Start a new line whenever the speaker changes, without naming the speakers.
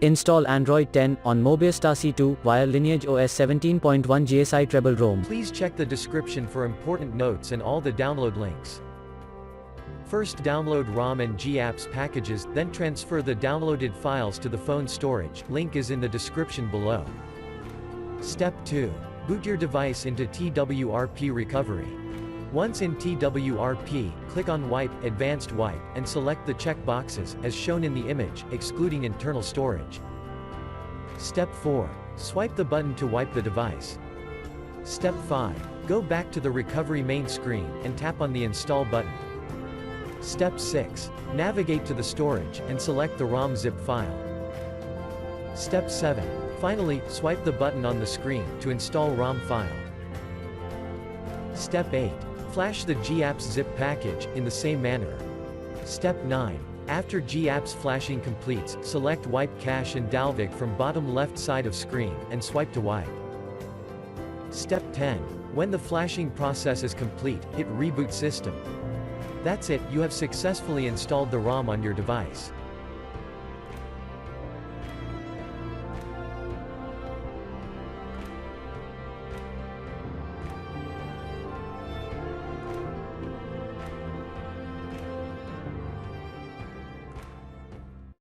Install Android 10 on Mobiistar C2 via LineageOS 17.1 GSI Treble ROM.
Please check the description for important notes and all the download links. First download ROM and GApps packages, then transfer the downloaded files to the phone storage. Link is in the description below. Step 2. Boot your device into TWRP recovery. Once in TWRP, click on Wipe, Advanced Wipe, and select the check boxes, as shown in the image, excluding internal storage. Step 4. Swipe the button to wipe the device. Step 5. Go back to the recovery main screen, and tap on the Install button. Step 6. Navigate to the storage, and select the ROM ZIP file. Step 7. Finally, swipe the button on the screen, to install ROM file. Step 8. Flash the GApps zip package, in the same manner. Step 9. After GApps flashing completes, select Wipe Cache and dalvik from bottom left side of screen, and swipe to wipe. Step 10. When the flashing process is complete, hit Reboot System. That's it, you have successfully installed the ROM on your device.